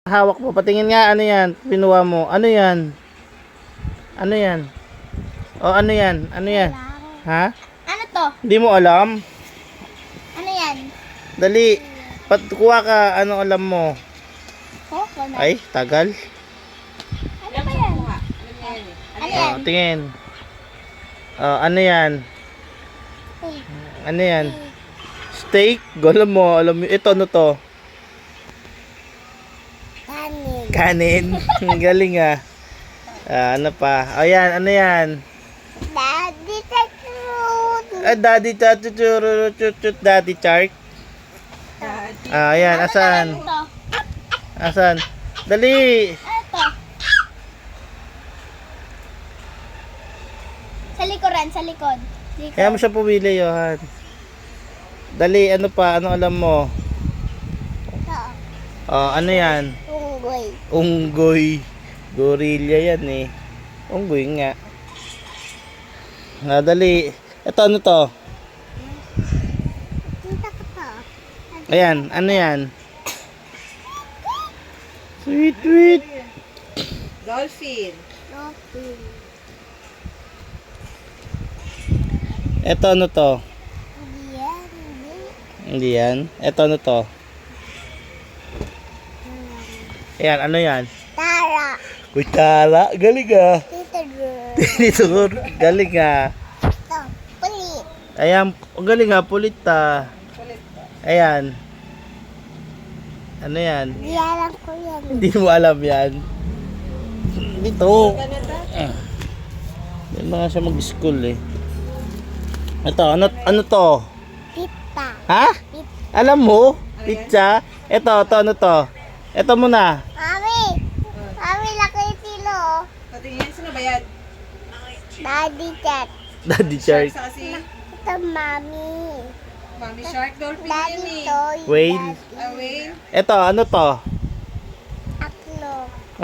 Hawak mo, patingin nga, ano yan? Pinuha mo, ano yan? Ano yan? O, ano yan? Ano yan? Ha? Ano to? Hindi mo alam? Ano yan? Dali, kuha ka, ano alam mo? Coconut. Ay, tagal. Ano ba yan? Ano yan? O, tingin. O, ano yan? Ano yan? Steak? Alam mo, ito ano to? Kanin. Kanin. Galing ah. Ano pa? O yan, ano yan? Daddy Tatrut. Daddy chut Daddy Shark. Ayan, asan? Ano to? Asan? Dali. Ano to? Sa likuran, sa likod. Kaya mo siya pumili, Johan. Dali, ano pa? Ano alam mo? Ano yan? Unggoy. Unggoy. Gorilla yan eh. Unggoy nga. Dali. Ito, ano to? Kita ko to. Ayan, ano yan? Sweet, sweet. Dolphin. Dolphin. Ito, ano to? Hindi yan. Hindi. Hindi yan. Ito, ano to? Ayan, ano yan? Tara. Uy, tala. Galing ah. Tita Drew. Dito, galing ah. Ito. Pulit. Ayan, galing ah. Pulit ah. Ayan. Ano yan? Hindi alam ko yan. Hindi mo alam yan. Dito. Hindi mga siya mag-school eh. Ito, ano to? Pita. Ha? Alam mo? Pizza? Ito, ano to? Ito muna. Mami. Mami, laki yung tilo. Patingin, sino ba yan? Daddy Cat. Daddy Shark. Sa kasi, Ito, Mami. Mami Shark, Dolphin yan Daddy eh. Toy. Whale. Whale. Ito, ano to? Aklo.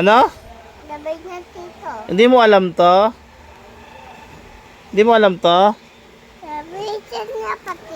Ano? Labay na tito. Hindi mo alam to? Hindi mo alam to? Labay siya nga pati.